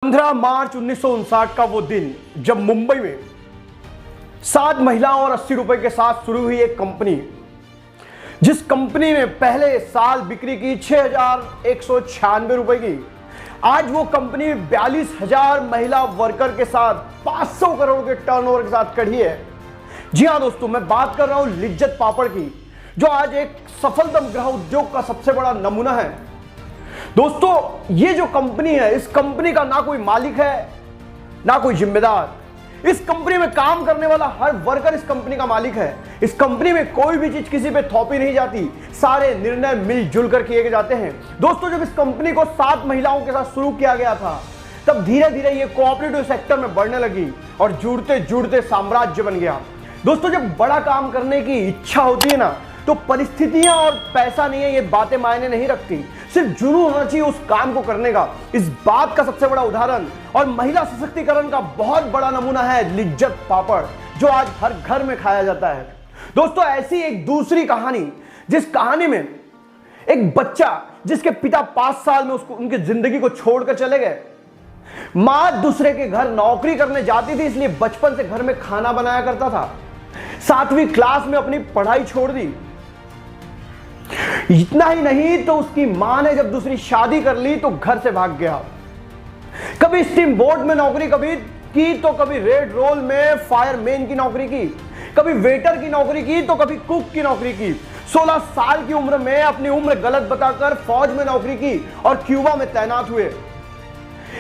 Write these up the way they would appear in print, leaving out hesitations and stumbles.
15 मार्च 1959 का वो दिन जब मुंबई में 7 महिलाओं और 80 रुपए के साथ शुरू हुई एक कंपनी, जिस कंपनी ने पहले साल बिक्री की 6,196 रुपए की, आज वो कंपनी 42,000 महिला वर्कर के साथ 500 करोड़ के टर्नओवर के साथ खड़ी है। जी हाँ दोस्तों, मैं बात कर रहा हूं लिज्जत पापड़ की, जो आज एक सफलतम गृह उद्योग का सबसे बड़ा नमूना है। दोस्तों, ये जो कंपनी है, इस कंपनी का ना कोई मालिक है ना कोई जिम्मेदार। इस कंपनी में काम करने वाला हर वर्कर इस कंपनी का मालिक है। इस कंपनी में कोई भी चीज किसी पे थोपी नहीं जाती, सारे निर्णय मिलजुल कर किए जाते हैं। दोस्तों, जब इस कंपनी को 7 महिलाओं के साथ शुरू किया गया था, तब धीरे धीरे ये कोऑपरेटिव सेक्टर में बढ़ने लगी और जुड़ते जुड़ते साम्राज्य बन गया। दोस्तों, जब बड़ा काम करने की इच्छा होती है ना, तो परिस्थितियां और पैसा नहीं है, ये बातें मायने नहीं रखती। सिर्फ जुनून होना चाहिए उस काम को करने का। इस बात का सबसे बड़ा उदाहरण और महिला सशक्तिकरण का बहुत बड़ा नमूना है लिज्जत पापड़, जो आज हर घर में खाया जाता है। दोस्तों, ऐसी एक दूसरी कहानी, जिस कहानी में एक बच्चा जिसके पिता 5 साल में उसको उनकी जिंदगी को छोड़कर चले गए, मां दूसरे के घर नौकरी करने जाती थी, इसलिए बचपन से घर में खाना बनाया करता था। 7वीं क्लास में अपनी पढ़ाई छोड़ दी। इतना ही नहीं तो उसकी मां ने जब दूसरी शादी कर ली तो घर से भाग गया। कभी स्टीम बोट में नौकरी कभी की, तो कभी रेड रोल में फायरमैन की नौकरी की, कभी वेटर की नौकरी की, तो कभी कुक की नौकरी की। 16 साल की उम्र में अपनी उम्र गलत बताकर फौज में नौकरी की और क्यूबा में तैनात हुए।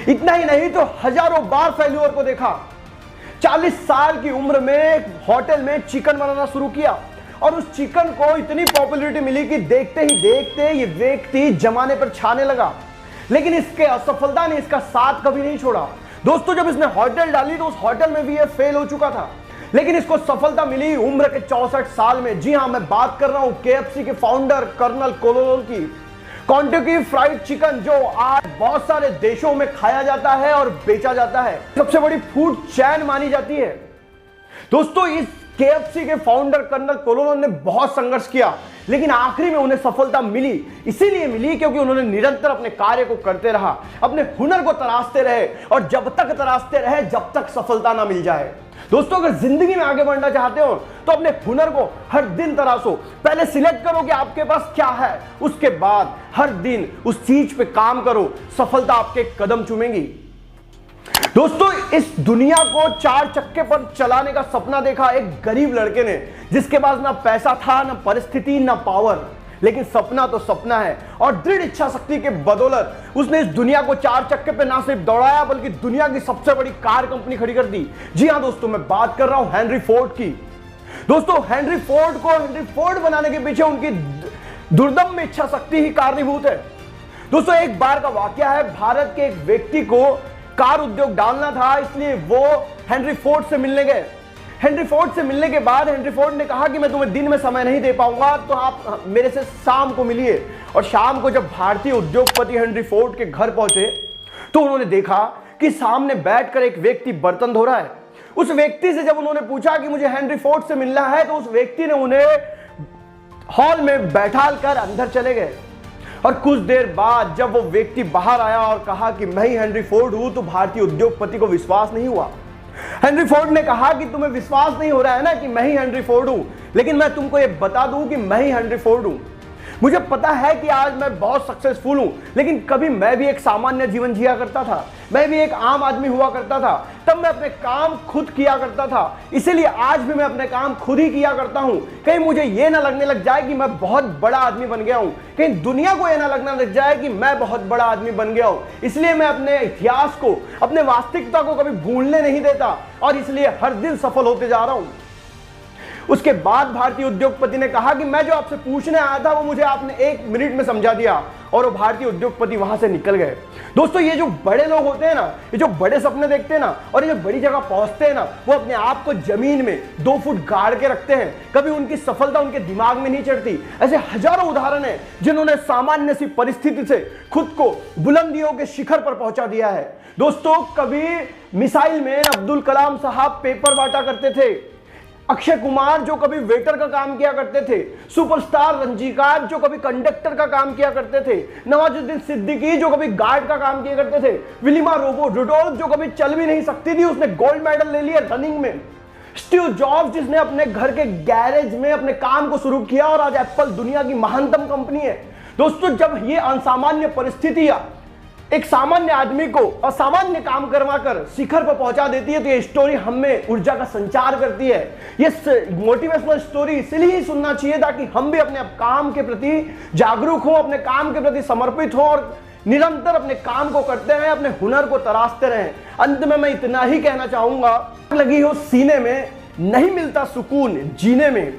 इतना ही नहीं तो हजारों बार फेल्यूर को देखा। 40 साल की उम्र में होटल में चिकन बनाना शुरू किया और उस चिकन को इतनी पॉपुलैरिटी मिली कि देखते ही देखते ये व्यक्ति जमाने पर छाने लगा। लेकिन इसके असफलता ने इसका साथ कभी नहीं छोड़ा। दोस्तों, जब इसने होटल डाली तो उस होटल में भी ये फेल हो चुका था, लेकिन इसको सफलता मिली उम्र के 64 साल में। जी हां, मैं बात कर रहा हूं KFC के फाउंडर कर्नल कोलोरोल की। केंटकी फ्राइड चिकन, जो आज बहुत सारे देशों में खाया जाता है और बेचा जाता है, सबसे बड़ी फूड चेन मानी जाती है। दोस्तों, इस KFC के फाउंडर कर्नल कोलोरोल ने बहुत संघर्ष किया, लेकिन आखिरी में उन्हें सफलता मिली। इसीलिए मिली क्योंकि उन्होंने निरंतर अपने कार्य को करते रहा, अपने हुनर को तराशते रहे और जब तक तराशते रहे जब तक सफलता ना मिल जाए। दोस्तों, अगर जिंदगी में आगे बढ़ना चाहते हो तो अपने हुनर को हर दिन तराशो। पहले सिलेक्ट करो कि आपके पास क्या है, उसके बाद हर दिन उस चीज पे काम करो। सफलता आपके कदम चूमेगी। दोस्तों, इस दुनिया को 4 चक्के पर चलाने का सपना देखा एक गरीब लड़के ने, जिसके पास ना पैसा था, ना परिस्थिति, ना पावर, लेकिन सपना तो सपना है। और दृढ़ इच्छा शक्ति के बदौलत उसने इस दुनिया को 4 चक्के पे ना सिर्फ दौड़ाया, बल्कि दुनिया की सबसे बड़ी कार कंपनी खड़ी कर दी। जी हां दोस्तों, मैं बात कर रहा हूं हेनरी फोर्ड की। दोस्तों, हेनरी फोर्ड बनाने के पीछे उनकी दुर्दम्य इच्छा शक्ति ही कारणीभूत है। दोस्तों, एक बार का वाकया है, भारत के एक व्यक्ति को कार उद्योग डालना था, इसलिए वो हेनरी फोर्ड से मिलने गए। हेनरी फोर्ड से मिलने के बाद हेनरी फोर्ड ने कहा कि मैं तुम्हें दिन में समय नहीं दे पाऊंगा, तो आप मेरे से शाम को मिलिए। और शाम को जब भारतीय उद्योगपति हेनरी फोर्ड के घर पहुंचे, तो उन्होंने देखा कि सामने बैठकर एक व्यक्ति बर्तन धो रहा है। उस व्यक्ति से जब उन्होंने पूछा कि मुझे हेनरी फोर्ड से मिलना है, तो उस व्यक्ति ने उन्हें हॉल में बैठा कर अंदर चले गए। और कुछ देर बाद जब वो व्यक्ति बाहर आया और कहा कि मैं ही हेनरी फोर्ड हूं, तो भारतीय उद्योगपति को विश्वास नहीं हुआ। हेनरी फोर्ड ने कहा कि तुम्हें विश्वास नहीं हो रहा है ना कि मैं ही हेनरी फोर्ड हूं, लेकिन मैं तुमको ये बता दूं कि मैं ही हेनरी फोर्ड हूं। मुझे पता है कि आज मैं बहुत सक्सेसफुल हूं, लेकिन कभी मैं भी एक सामान्य जीवन जिया करता था, मैं भी एक आम आदमी हुआ करता था। तब मैं अपने काम खुद किया करता था, इसीलिए आज भी मैं अपने काम खुद ही किया करता हूं। कहीं मुझे ये ना लगने लग जाए कि मैं बहुत बड़ा आदमी बन गया हूं, कहीं दुनिया को ये ना लगना लग जाए कि मैं बहुत बड़ा आदमी बन गया हूं। इसलिए मैं अपने इतिहास को, अपने वास्तविकता को कभी भूलने नहीं देता और इसलिए हर दिन सफल होते जा रहा हूं। उसके बाद भारतीय उद्योगपति ने कहा कि मैं जो आपसे पूछने आया था वो मुझे आपने 1 मिनट में समझा दिया, और वो भारतीय उद्योगपति वहां से निकल गए। दोस्तों, ये जो बड़े लोग होते हैं ना, ये जो बड़े सपने देखते हैं ना और ये जो बड़ी जगह पहुंचते हैं ना, वो अपने आप को जमीन में 2 फुट गाड़ के रखते हैं। कभी उनकी सफलता उनके दिमाग में नहीं चढ़ती। ऐसे हजारों उदाहरण हैं जिन्होंने सामान्य सी परिस्थिति से खुद को बुलंदियों के शिखर पर पहुंचा दिया है। दोस्तों, कभी मिसाइल मैन अब्दुल कलाम साहब पेपर बांटा करते थे। अक्षय कुमार जो कभी वेटर का काम किया करते थे, सुपरस्टार रंजीकांत जो कभी कंडक्टर का काम किया करते थे, नवाजुद्दीन सिद्दीकी जो कभी गार्ड का काम किया करते थे, विलिमा रुडोल्फ जो कभी चल भी नहीं सकती थी, उसने गोल्ड मेडल ले लिया रनिंग में, स्टीव जॉब्स जिसने अपने घर के गैरेज में अपने काम को शुरू किया और आज एप्पल दुनिया की महानतम कंपनी है। दोस्तों, जब ये असामान्य परिस्थितियां एक सामान्य आदमी को असामान्य काम करवाकर शिखर पर पहुंचा देती है, तो ये स्टोरी हमें ऊर्जा का संचार करती है। ये मोटिवेशनल स्टोरी इसलिए ही सुनना चाहिए ताकि हम भी अपने काम के प्रति जागरूक हो, अपने काम के प्रति समर्पित हो और निरंतर अपने काम को करते रहें, अपने हुनर को तराशते रहें। अंत में मैं इतना ही कहना चाहूंगा, लगी हो सीने में, नहीं मिलता सुकून जीने में,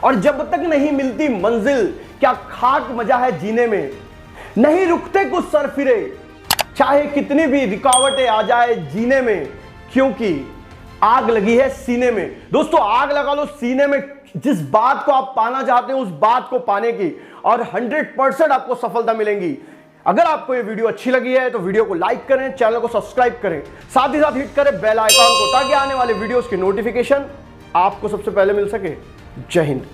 और जब तक नहीं मिलती मंजिल क्या खाक मजा है जीने में। नहीं रुकते कुछ सर फिरे, चाहे कितनी भी रुकावटें आ जाए जीने में, क्योंकि आग लगी है सीने में। दोस्तों, आग लगा लो सीने में, जिस बात को आप पाना चाहते हो उस बात को पाने की, और 100% आपको सफलता मिलेगी। अगर आपको ये वीडियो अच्छी लगी है तो वीडियो को लाइक करें, चैनल को सब्सक्राइब करें, साथ ही साथ हिट करें बेल आइकॉन को, ताकि आने वाले वीडियोस की नोटिफिकेशन आपको सबसे पहले मिल सके। जय हिंद।